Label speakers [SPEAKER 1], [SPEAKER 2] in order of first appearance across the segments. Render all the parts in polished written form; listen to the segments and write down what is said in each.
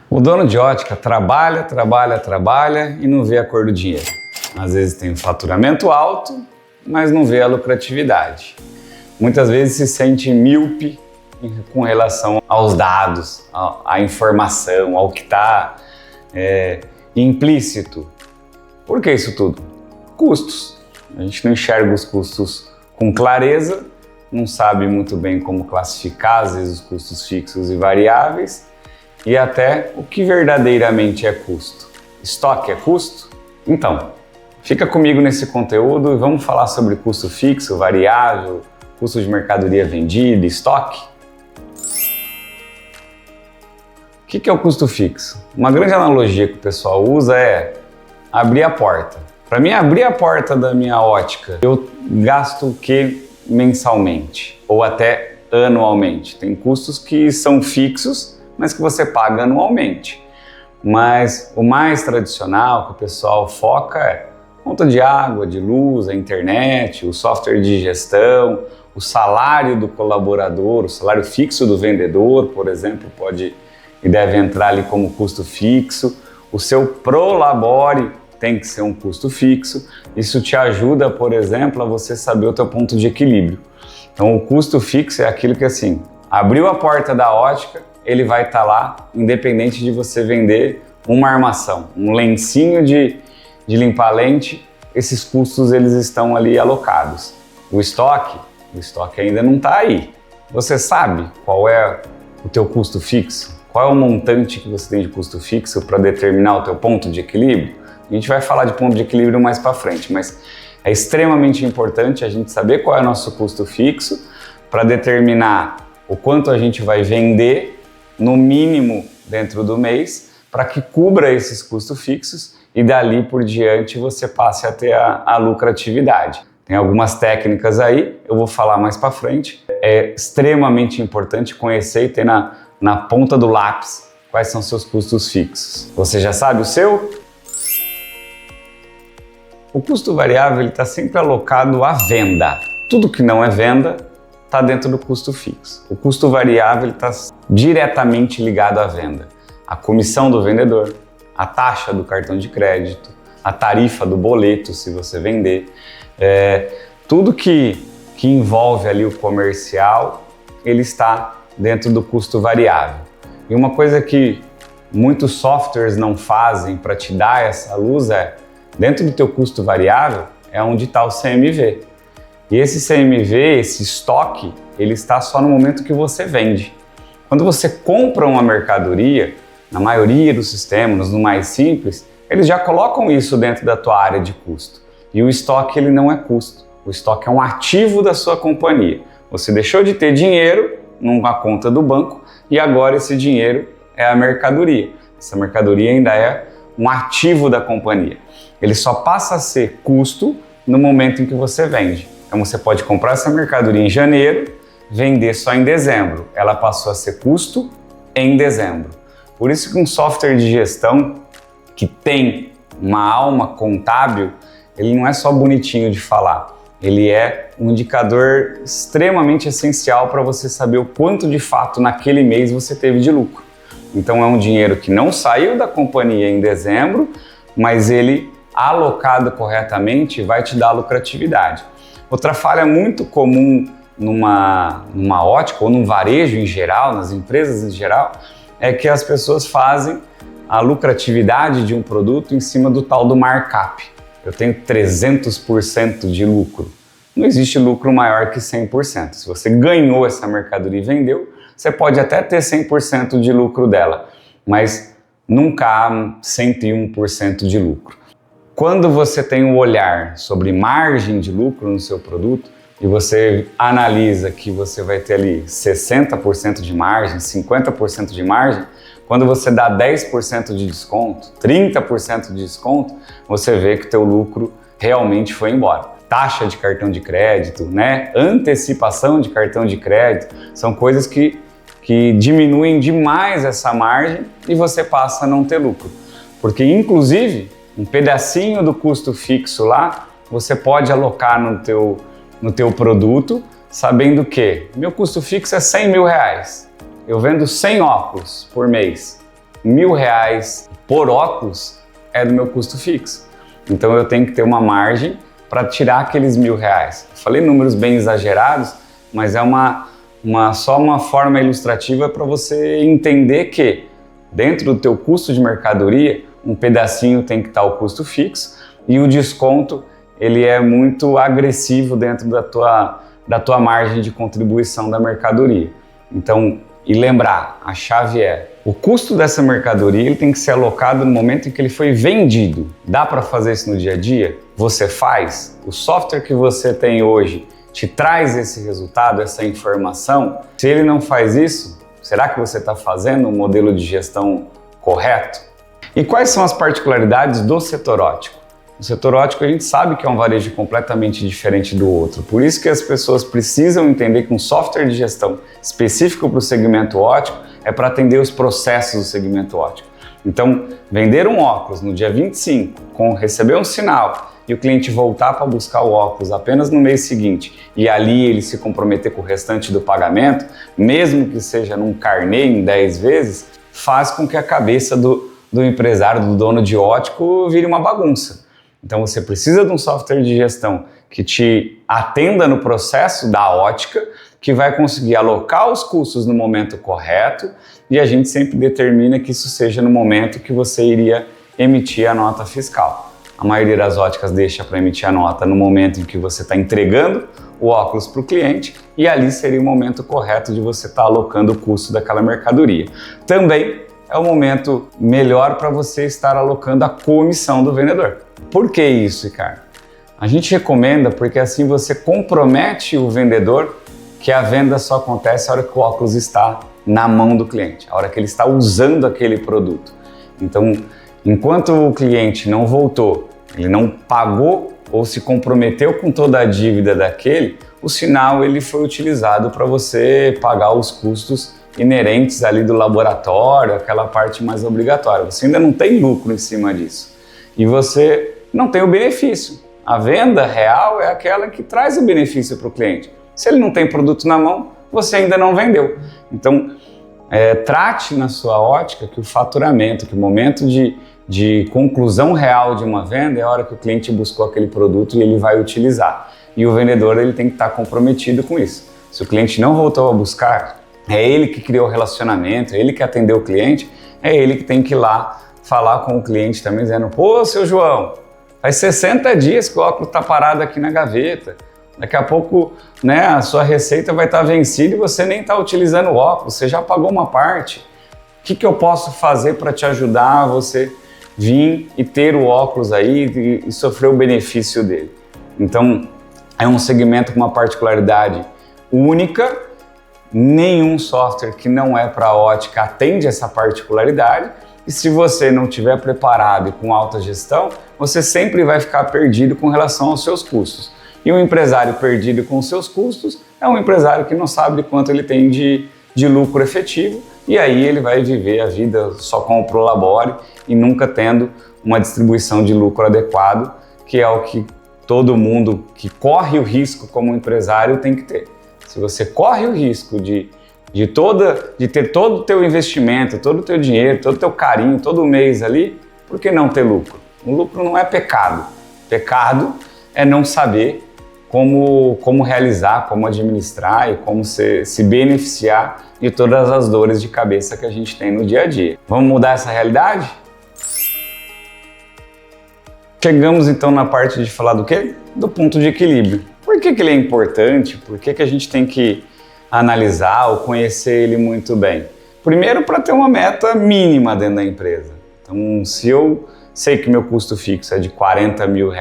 [SPEAKER 1] O dono de ótica trabalha e não vê a cor do dinheiro. Às vezes tem um faturamento alto, mas não vê a lucratividade. Muitas vezes se sente míope com relação aos dados, à informação, ao que está implícito. Por que isso tudo? Custos. A gente não enxerga os custos com clareza, não sabe muito bem como classificar, às vezes, os custos fixos e variáveis, e até o que verdadeiramente é custo. Estoque é custo? Então, fica comigo nesse conteúdo e vamos falar sobre custo fixo, variável, custo de mercadoria vendida, estoque. O que é o custo fixo? Uma grande analogia que o pessoal usa é abrir a porta. Para mim, abrir a porta da minha ótica, eu gasto o que mensalmente ou até anualmente. Tem custos que são fixos, mas que você paga anualmente. Mas o mais tradicional que o pessoal foca é conta de água, de luz, a internet, o software de gestão, o salário do colaborador, o salário fixo do vendedor, por exemplo, pode e deve entrar ali como custo fixo. O seu prolabore tem que ser um custo fixo. Isso te ajuda, por exemplo, a você saber o teu ponto de equilíbrio. Então, o custo fixo é aquilo que, assim, abriu a porta da ótica, ele vai estar lá, independente de você vender uma armação, um lencinho de limpar lente, esses custos eles estão ali alocados. O estoque ainda não está aí. Você sabe qual é o teu custo fixo? Qual é o montante que você tem de custo fixo para determinar o teu ponto de equilíbrio? A gente vai falar de ponto de equilíbrio mais para frente, mas é extremamente importante a gente saber qual é o nosso custo fixo para determinar o quanto a gente vai vender no mínimo dentro do mês para que cubra esses custos fixos e dali por diante você passe a ter a lucratividade. Tem algumas técnicas aí, eu vou falar mais para frente. É extremamente importante conhecer e ter na ponta do lápis quais são seus custos fixos. Você já sabe o seu? O custo variável está sempre alocado à venda. Tudo que não é venda está dentro do custo fixo. O custo variável está diretamente ligado à venda. A comissão do vendedor, a taxa do cartão de crédito, a tarifa do boleto se você vender. Tudo que envolve ali o comercial, ele está dentro do custo variável. E uma coisa que muitos softwares não fazem para te dar essa luz é, dentro do teu custo variável, é onde está o CMV. E esse CMV, esse estoque, ele está só no momento que você vende. Quando você compra uma mercadoria, na maioria dos sistemas, no mais simples, eles já colocam isso dentro da tua área de custo. E o estoque, ele não é custo. O estoque é um ativo da sua companhia. Você deixou de ter dinheiro numa conta do banco e agora esse dinheiro é a mercadoria. Essa mercadoria ainda é um ativo da companhia. Ele só passa a ser custo no momento em que você vende. Então você pode comprar essa mercadoria em janeiro, vender só em dezembro. Ela passou a ser custo em dezembro. Por isso que um software de gestão que tem uma alma contábil, ele não é só bonitinho de falar. Ele é um indicador extremamente essencial para você saber o quanto de fato naquele mês você teve de lucro. Então é um dinheiro que não saiu da companhia em dezembro, mas ele alocado corretamente vai te dar lucratividade. Outra falha muito comum numa ótica ou num varejo em geral, nas empresas em geral, é que as pessoas fazem a lucratividade de um produto em cima do tal do markup. Eu tenho 300% de lucro. Não existe lucro maior que 100%. Se você ganhou essa mercadoria e vendeu, você pode até ter 100% de lucro dela, mas nunca há 101% de lucro. Quando você tem um olhar sobre margem de lucro no seu produto e você analisa que você vai ter ali 60% de margem, 50% de margem, quando você dá 10% de desconto, 30% de desconto, você vê que o teu lucro realmente foi embora. Taxa de cartão de crédito, né? Antecipação de cartão de crédito, são coisas que diminuem demais essa margem e você passa a não ter lucro. Porque, inclusive, um pedacinho do custo fixo lá, você pode alocar no teu produto, sabendo que meu custo fixo é R$100 mil. Eu vendo 100 óculos por mês. R$ 1.000 por óculos é do meu custo fixo. Então eu tenho que ter uma margem para tirar aqueles R$ 1.000. Falei números bem exagerados, mas é só uma forma ilustrativa para você entender que dentro do teu custo de mercadoria, um pedacinho tem que estar o custo fixo e o desconto ele é muito agressivo dentro da tua margem de contribuição da mercadoria. Então, e lembrar, a chave é, o custo dessa mercadoria ele tem que ser alocado no momento em que ele foi vendido. Dá para fazer isso no dia a dia? Você faz? O software que você tem hoje te traz esse resultado, essa informação? Se ele não faz isso, será que você está fazendo um modelo de gestão correto? E quais são as particularidades do setor óptico? O setor óptico a gente sabe que é um varejo completamente diferente do outro, por isso que as pessoas precisam entender que um software de gestão específico para o segmento óptico é para atender os processos do segmento óptico. Então, vender um óculos no dia 25, receber um sinal e o cliente voltar para buscar o óculos apenas no mês seguinte e ali ele se comprometer com o restante do pagamento, mesmo que seja num carnê em 10 vezes, faz com que a cabeça do empresário, do dono de óptico, vire uma bagunça. Então você precisa de um software de gestão que te atenda no processo da ótica, que vai conseguir alocar os custos no momento correto e a gente sempre determina que isso seja no momento que você iria emitir a nota fiscal. A maioria das óticas deixa para emitir a nota no momento em que você está entregando o óculos para o cliente e ali seria o momento correto de você estar alocando o custo daquela mercadoria. Também é o momento melhor para você estar alocando a comissão do vendedor. Por que isso, Ricardo? A gente recomenda porque assim você compromete o vendedor que a venda só acontece a hora que o óculos está na mão do cliente, a hora que ele está usando aquele produto. Então, enquanto o cliente não voltou, ele não pagou ou se comprometeu com toda a dívida daquele, o sinal ele foi utilizado para você pagar os custos inerentes ali do laboratório, aquela parte mais obrigatória. Você ainda não tem lucro em cima disso. E você não tem o benefício. A venda real é aquela que traz o benefício para o cliente. Se ele não tem produto na mão, você ainda não vendeu. Então, trate na sua ótica que o faturamento, que o momento de conclusão real de uma venda é a hora que o cliente buscou aquele produto e ele vai utilizar. E o vendedor ele tem que estar comprometido com isso. Se o cliente não voltou a buscar, é ele que criou o relacionamento, é ele que atendeu o cliente, é ele que tem que ir lá falar com o cliente também, dizendo: pô, seu João, faz 60 dias que o óculos está parado aqui na gaveta. Daqui a pouco, né, a sua receita vai estar vencida e você nem está utilizando o óculos, você já pagou uma parte. O que eu posso fazer para te ajudar a você vir e ter o óculos aí e sofrer o benefício dele? Então, é um segmento com uma particularidade única. Nenhum software que não é para ótica atende essa particularidade e se você não estiver preparado e com alta gestão, você sempre vai ficar perdido com relação aos seus custos. E um empresário perdido com os seus custos é um empresário que não sabe quanto ele tem de lucro efetivo e aí ele vai viver a vida só com o prolabore e nunca tendo uma distribuição de lucro adequado, que é o que todo mundo que corre o risco como empresário tem que ter. Se você corre o risco de ter todo o teu investimento, todo o teu dinheiro, todo o teu carinho, todo mês ali, por que não ter lucro? O lucro não é pecado. Pecado é não saber como realizar, como administrar e como se beneficiar de todas as dores de cabeça que a gente tem no dia a dia. Vamos mudar essa realidade? Chegamos então na parte de falar do quê? Do ponto de equilíbrio. Por que ele é importante? Por que a gente tem que analisar ou conhecer ele muito bem? Primeiro, para ter uma meta mínima dentro da empresa. Então, se eu sei que meu custo fixo é de R$ 40 mil,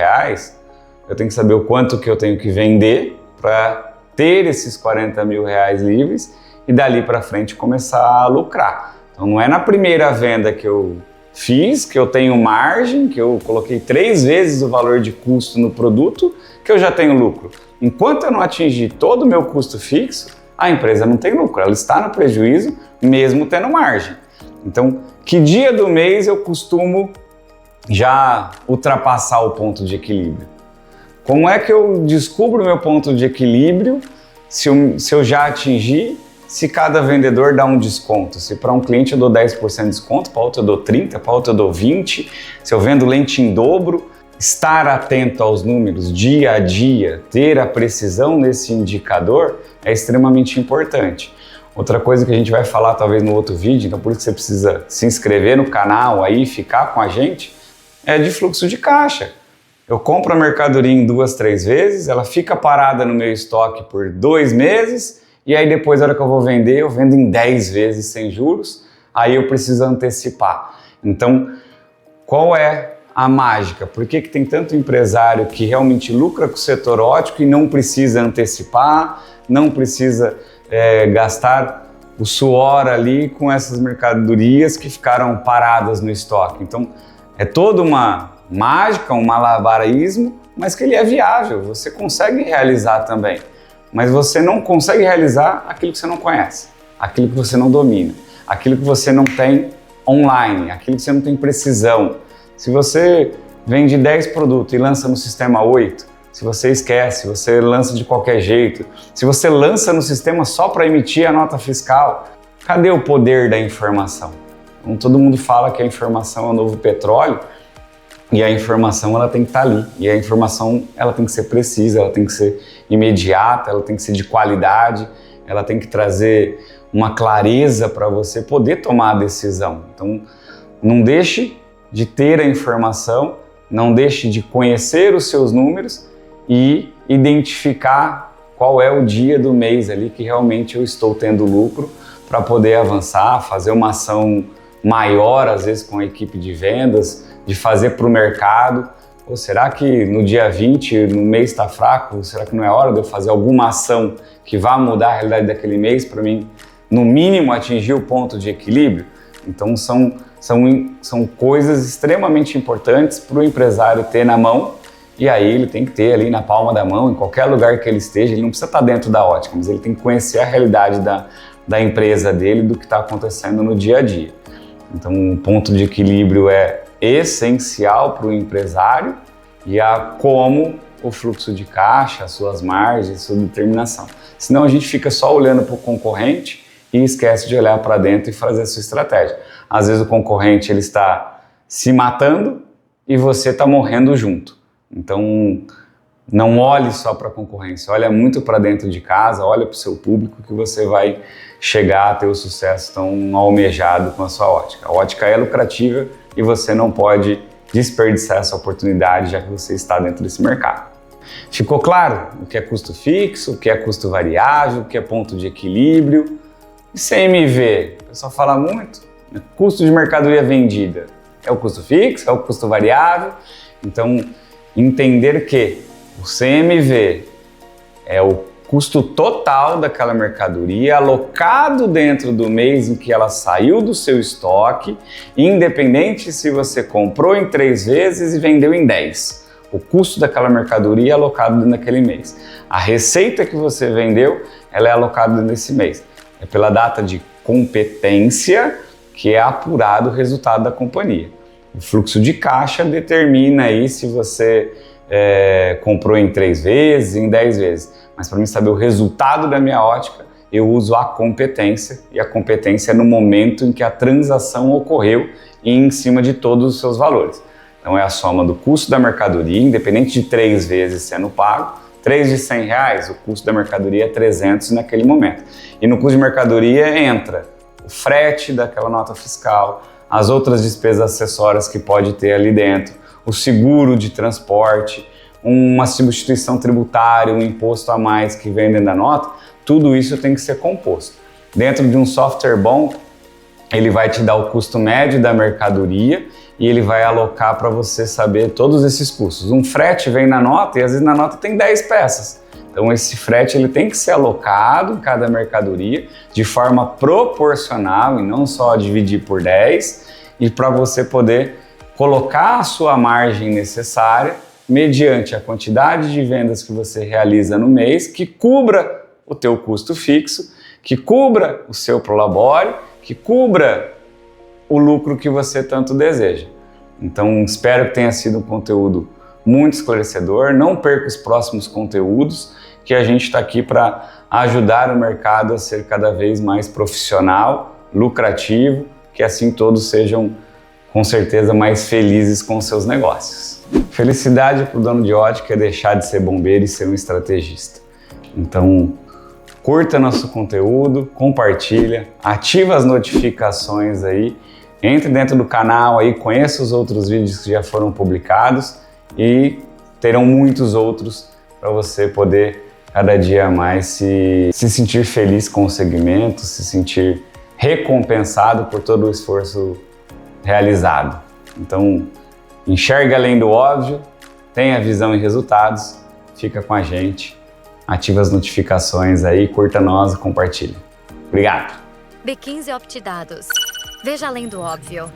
[SPEAKER 1] eu tenho que saber o quanto que eu tenho que vender para ter esses R$ 40 mil livres e dali para frente começar a lucrar. Então, não é na primeira venda que eu fiz, que eu tenho margem, que eu coloquei 3 vezes o valor de custo no produto, que eu já tenho lucro. Enquanto eu não atingir todo o meu custo fixo, a empresa não tem lucro, ela está no prejuízo mesmo tendo margem. Então, que dia do mês eu costumo já ultrapassar o ponto de equilíbrio? Como é que eu descubro o meu ponto de equilíbrio, se eu já atingi se cada vendedor dá um desconto. Se para um cliente eu dou 10% de desconto, para outro eu dou 30%, para outro eu dou 20%. Se eu vendo lente em dobro, estar atento aos números dia a dia, ter a precisão nesse indicador é extremamente importante. Outra coisa que a gente vai falar talvez no outro vídeo, então por isso que você precisa se inscrever no canal aí, ficar com a gente, é de fluxo de caixa. Eu compro a mercadoria em 2, 3 vezes, ela fica parada no meu estoque por 2 meses, e aí depois, na hora que eu vou vender, eu vendo em 10 vezes sem juros, aí eu preciso antecipar. Então, qual é a mágica? Por que tem tanto empresário que realmente lucra com o setor óptico e não precisa antecipar, não precisa gastar o suor ali com essas mercadorias que ficaram paradas no estoque? Então, é toda uma mágica, um malabarismo, mas que ele é viável, você consegue realizar também. Mas você não consegue realizar aquilo que você não conhece, aquilo que você não domina, aquilo que você não tem online, aquilo que você não tem precisão. Se você vende 10 produtos e lança no sistema 8, se você esquece, você lança de qualquer jeito, se você lança no sistema só para emitir a nota fiscal, cadê o poder da informação? Então, todo mundo fala que a informação é o novo petróleo, e a informação ela tem que estar ali, e a informação ela tem que ser precisa, ela tem que ser imediata, ela tem que ser de qualidade, ela tem que trazer uma clareza para você poder tomar a decisão. Então, não deixe de ter a informação, não deixe de conhecer os seus números e identificar qual é o dia do mês ali que realmente eu estou tendo lucro para poder avançar, fazer uma ação maior, às vezes com a equipe de vendas, de fazer para o mercado. Ou será que no dia 20, no mês está fraco, será que não é hora de eu fazer alguma ação que vá mudar a realidade daquele mês para mim, no mínimo, atingir o ponto de equilíbrio? Então são coisas extremamente importantes para o empresário ter na mão, e aí ele tem que ter ali na palma da mão, em qualquer lugar que ele esteja. Ele não precisa estar dentro da ótica, mas ele tem que conhecer a realidade da empresa dele, do que está acontecendo no dia a dia. Então o ponto de equilíbrio é essencial para o empresário, e como o fluxo de caixa, as suas margens, sua determinação. Senão a gente fica só olhando para o concorrente e esquece de olhar para dentro e fazer a sua estratégia. Às vezes o concorrente ele está se matando e você está morrendo junto. Então não olhe só para a concorrência, olha muito para dentro de casa, olha para o seu público, que você vai chegar a ter o sucesso tão almejado com a sua ótica. A ótica é lucrativa e você não pode desperdiçar essa oportunidade, já que você está dentro desse mercado. Ficou claro o que é custo fixo, o que é custo variável, o que é ponto de equilíbrio? E CMV? O pessoal fala muito, né? Custo de mercadoria vendida é o custo fixo, é o custo variável. Então, entender que o CMV é o custo total daquela mercadoria alocado dentro do mês em que ela saiu do seu estoque, independente se você comprou em 3 vezes e vendeu em 10. O custo daquela mercadoria é alocado naquele mês. A receita que você vendeu, ela é alocada nesse mês. É pela data de competência que é apurado o resultado da companhia. O fluxo de caixa determina aí se você comprou em 3 vezes, em 10 vezes. Mas para mim saber o resultado da minha ótica, eu uso a competência, e a competência é no momento em que a transação ocorreu e em cima de todos os seus valores. Então é a soma do custo da mercadoria, independente de 3 vezes sendo pago. 3 de R$100, o custo da mercadoria é 300 naquele momento. E no custo de mercadoria entra o frete daquela nota fiscal, as outras despesas acessórias que pode ter ali dentro, o seguro de transporte, uma substituição tributária, um imposto a mais que vem dentro da nota. Tudo isso tem que ser composto. Dentro de um software bom, ele vai te dar o custo médio da mercadoria e ele vai alocar para você saber todos esses custos. Um frete vem na nota e às vezes na nota tem 10 peças. Então esse frete ele tem que ser alocado em cada mercadoria de forma proporcional e não só dividir por 10, e para você poder colocar a sua margem necessária mediante a quantidade de vendas que você realiza no mês, que cubra o teu custo fixo, que cubra o seu prolabore, que cubra o lucro que você tanto deseja. Então espero que tenha sido um conteúdo muito esclarecedor. Não perca os próximos conteúdos, que a gente está aqui para ajudar o mercado a ser cada vez mais profissional, lucrativo, que assim todos sejam com certeza mais felizes com seus negócios. Felicidade para o dono de ótica é deixar de ser bombeiro e ser um estrategista. Então, curta nosso conteúdo, compartilha, ativa as notificações aí, entre dentro do canal aí, conheça os outros vídeos que já foram publicados e terão muitos outros para você poder cada dia mais se sentir feliz com o segmento, se sentir recompensado por todo o esforço realizado. Então, enxerga além do óbvio, tenha visão e resultados, fica com a gente, ativa as notificações aí, curta nós e compartilha. Obrigado!
[SPEAKER 2] B15 Optidados. Veja além do óbvio.